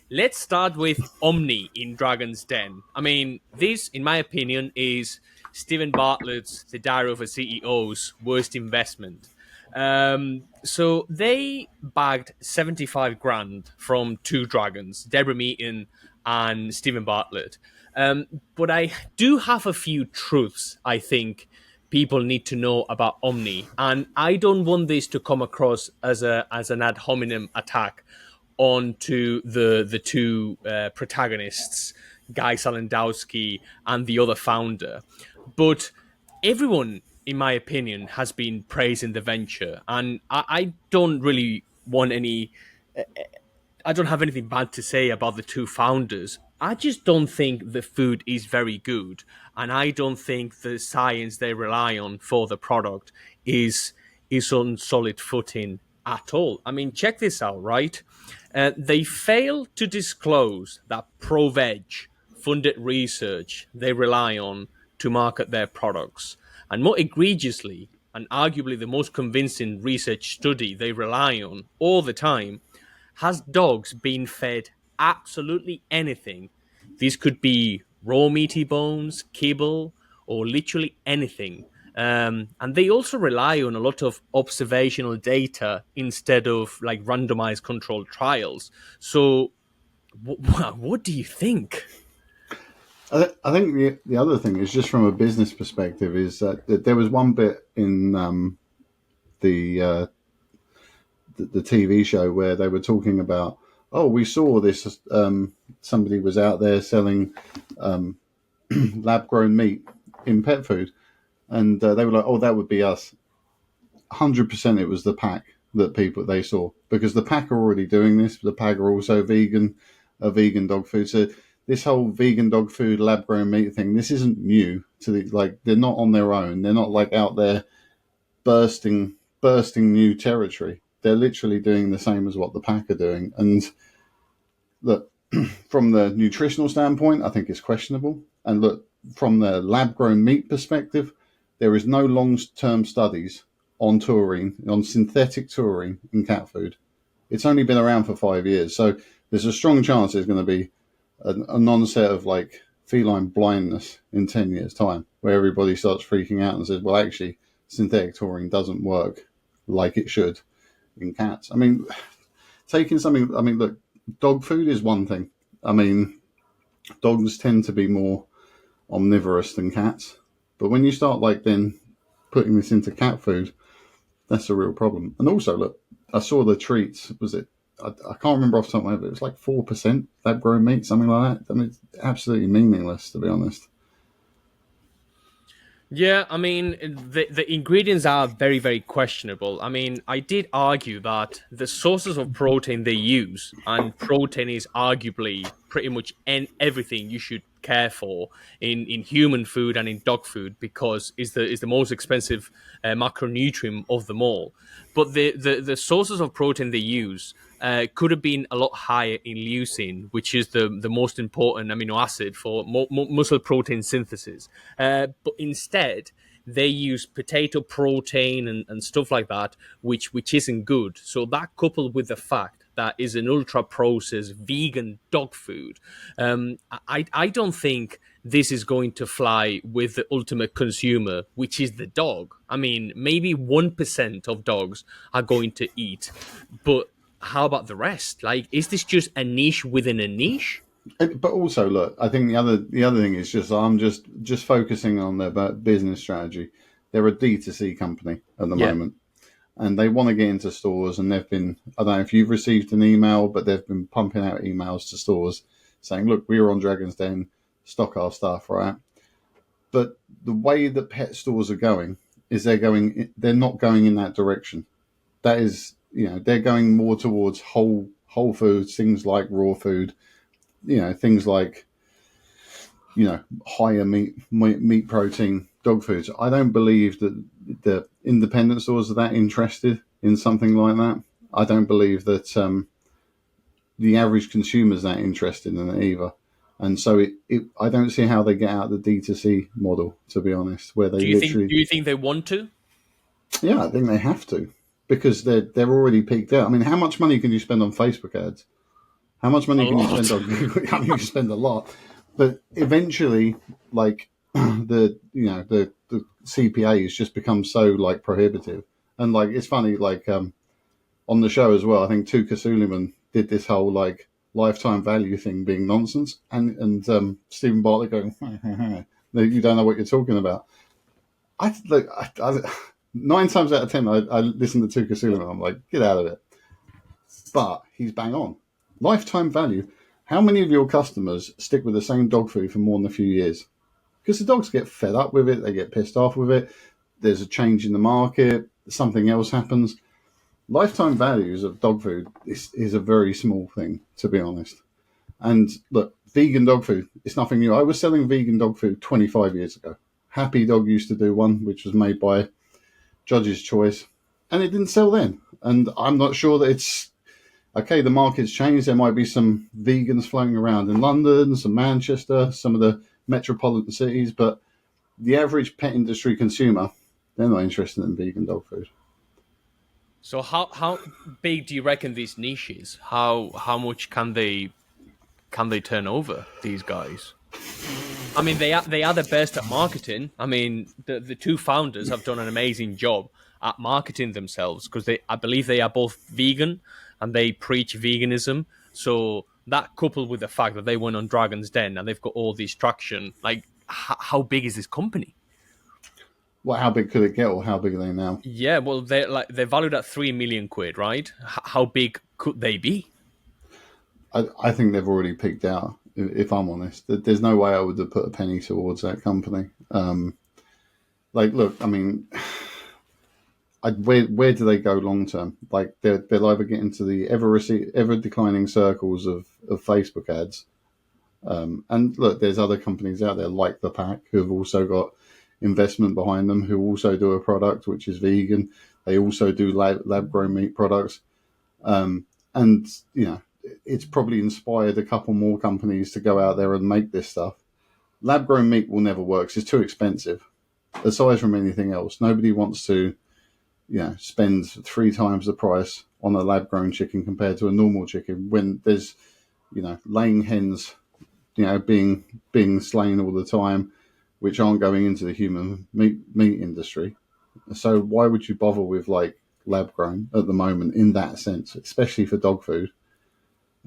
Let's start with Omni in Dragon's Den. I mean, this, in my opinion, is Stephen Bartlett's The Diary of a CEO's worst investment. So they bagged 75 grand from two dragons, Deborah Meaden and Stephen Bartlett. Um, but I do have a few truths I think people need to know about Omni, and I don't want this to come across as an ad hominem attack onto the two protagonists, Guy Salandowski and the other founder. But everyone, in my opinion, has been praising the venture, and I don't really want any. I don't have anything bad to say about the two founders. I just don't think the food is very good, and I don't think the science they rely on for the product is on solid footing at all. I mean, check this out, right? They fail to disclose that ProVeg funded research they rely on to market their products. And more egregiously, and arguably the most convincing research study they rely on all the time, has dogs been fed absolutely anything? This could be raw meaty bones, kibble, or literally anything. And they also rely on a lot of observational data instead of like randomized controlled trials. So, what do you think? I think the other thing is just from a business perspective is that there was one bit in the, uh, the TV show where they were talking about, oh, we saw this, somebody was out there selling lab grown meat in pet food, and they were like, oh, that would be us. 100% it was the pack that people they saw, because the pack are already doing this. The pack are also a vegan dog food. So this whole vegan dog food, lab grown meat thing, this isn't new to the, like, they're not on their own. They're not like out there bursting new territory. They're literally doing the same as what the pack are doing. And look, from the nutritional standpoint, I think it's questionable. And look, from the lab grown meat perspective, there is no long term studies on taurine, on synthetic taurine in cat food. It's only been around for 5 years. So there's a strong chance there's going to be an onset of like feline blindness in 10 years' time, where everybody starts freaking out and says, well, actually, synthetic taurine doesn't work like it should in cats. I mean, taking something, I mean, look, dog food is one thing. I mean, dogs tend to be more omnivorous than cats. But when you start like then putting this into cat food, that's a real problem. And also, look, I saw the treats. Was it? I can't remember off the top of my head, but it was like 4% lab grown meat, something like that. I mean, it's absolutely meaningless, to be honest. Yeah, I mean, the ingredients are very, very questionable. I mean, I did argue that the sources of protein they use, and protein is arguably pretty much everything you should care for in human food and in dog food, because is the most expensive macronutrient of them all. But the sources of protein they use could have been a lot higher in leucine, which is the most important amino acid for muscle protein synthesis. But instead, they use potato protein and stuff like that, which isn't good. So that coupled with the fact that is an ultra processed vegan dog food, I don't think this is going to fly with the ultimate consumer, which is the dog. I mean, maybe 1% of dogs are going to eat, but how about the rest? Like, is this just a niche within a niche? But also, look, I think the other thing is just I'm just focusing on their business strategy. They're a D2C company at the Yeah. moment, and they want to get into stores. And they've been, I don't know if you've received an email, but they've been pumping out emails to stores saying, look, we are on Dragon's Den, stock our stuff, right? But the way that pet stores are going is they're not going in that direction. That is, they're going more towards whole foods, things like raw food, things like, higher meat protein dog foods. I don't believe that the independent stores are that interested in something like that. I don't believe that the average consumer is that interested in it either. And so I don't see how they get out the D2C model, to be honest, where they Do you think? literally, Do you think they want to? yeah, I think they have to, because they're already peaked out. I mean, how much money can you spend on Facebook ads? How much A money can you spend lot. on Google? I mean, you spend a lot, but eventually, like the CPA has just become so like prohibitive, and like it's funny, like on the show as well. I think Tuka Suleiman did this whole like lifetime value thing being nonsense, and Stephen Bartlett going, you don't know what you're talking about. I look, I 9 times out of 10, I listen to Tuka Suleiman. I'm like, get out of it. But he's bang on. Lifetime value. How many of your customers stick with the same dog food for more than a few years? Because the dogs get fed up with it, they get pissed off with it. There's a change in the market, something else happens. Lifetime values of dog food is a very small thing, to be honest. And look, vegan dog food, it's nothing new. I was selling vegan dog food 25 years ago. Happy Dog used to do one, which was made by Judge's Choice, and it didn't sell then. And I'm not sure that it's okay. The market's changed. There might be some vegans floating around in London, some Manchester, some of the metropolitan cities, but the average pet industry consumer, they're not interested in vegan dog food. So how big do you reckon this niche is? How much can they turn over, these guys? I mean, they are the best at marketing. I mean, the two founders have done an amazing job at marketing themselves because I believe they are both vegan and they preach veganism. So that coupled with the fact that they went on Dragon's Den and they've got all this traction, like how big is this company? Well, how big could it get, or how big are they now? Yeah, well, they're valued at 3 million quid, right? How big could they be? I think they've already peaked out. If I'm honest, there's no way I would have put a penny towards that company. Like, look, I mean, where do they go long term? Like, they'll either get into the ever declining circles of Facebook ads. And look, there's other companies out there like the Pack who have also got investment behind them, who also do a product which is vegan. They also do lab grown meat products, and it's probably inspired a couple more companies to go out there and make this stuff. Lab grown meat will never work. 'Cause it's too expensive. Aside from anything else, nobody wants to spend 3 times the price on a lab grown chicken compared to a normal chicken when there's laying hens being slain all the time, which aren't going into the human meat industry. So why would you bother with like lab grown at the moment in that sense, especially for dog food?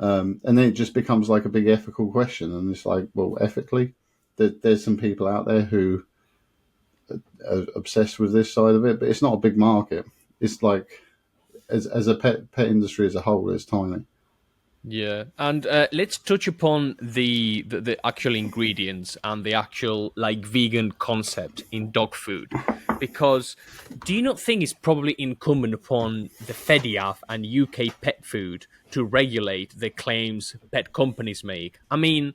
And then it just becomes like a big ethical question, and it's like, well, ethically, there's some people out there who are obsessed with this side of it, but it's not a big market. It's like as a pet industry as a whole, it's tiny. Yeah, and let's touch upon the actual ingredients and the actual like vegan concept in dog food, because do you not think it's probably incumbent upon the FEDIAF and UK pet food to regulate the claims pet companies make? I mean,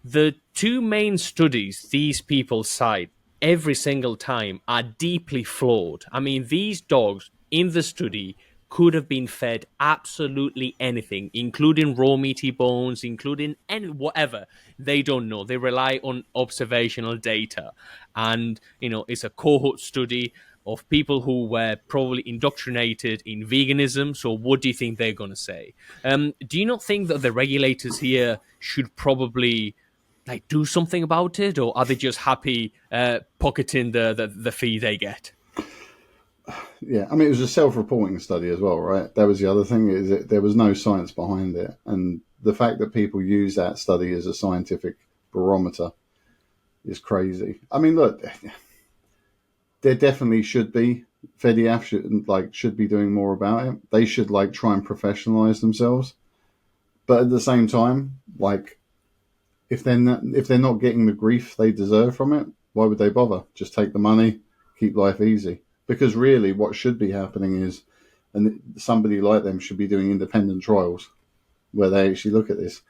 the two main studies these people cite every single time are deeply flawed. I mean, these dogs in the study could have been fed absolutely anything, including raw meaty bones, including any whatever. They don't know. They rely on observational data, and it's a cohort study of people who were probably indoctrinated in veganism. So, what do you think they're going to say? Do you not think that the regulators here should probably like do something about it, or are they just happy pocketing the fee they get? Yeah, I mean, it was a self-reporting study as well, right? That was the other thing, is that there was no science behind it, and the fact that people use that study as a scientific barometer is crazy. I mean, look, there definitely should be FEDIAF should be doing more about it. They should like try and professionalize themselves, but at the same time, like if they're not getting the grief they deserve from it, why would they bother? Just take the money, keep life easy. Because really, what should be happening is, and somebody like them should be doing independent trials where they actually look at this.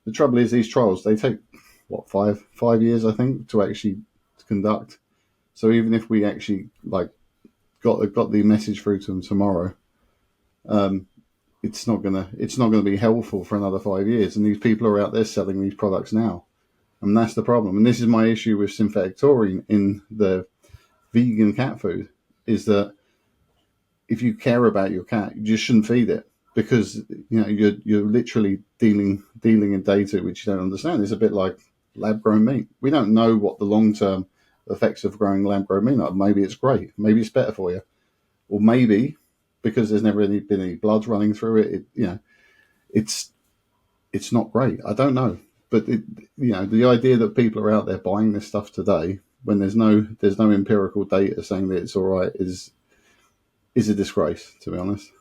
The trouble is, these trials they take what 5 years, I think, to actually conduct. So even if we actually like got the message through to them tomorrow, um, it's not gonna be helpful for another 5 years. And these people are out there selling these products now, and that's the problem. And this is my issue with synthetic taurine in the vegan cat food, is that if you care about your cat, you just shouldn't feed it, because you're literally dealing in data which you don't understand. It's a bit like lab grown meat. We don't know what the long term effects of growing lab grown meat are. Maybe it's great. Maybe it's better for you, or maybe because there's never been any blood running through it. It's it's not great. I don't know, but the idea that people are out there buying this stuff today when there's no empirical data saying that it's all right is a disgrace, to be honest.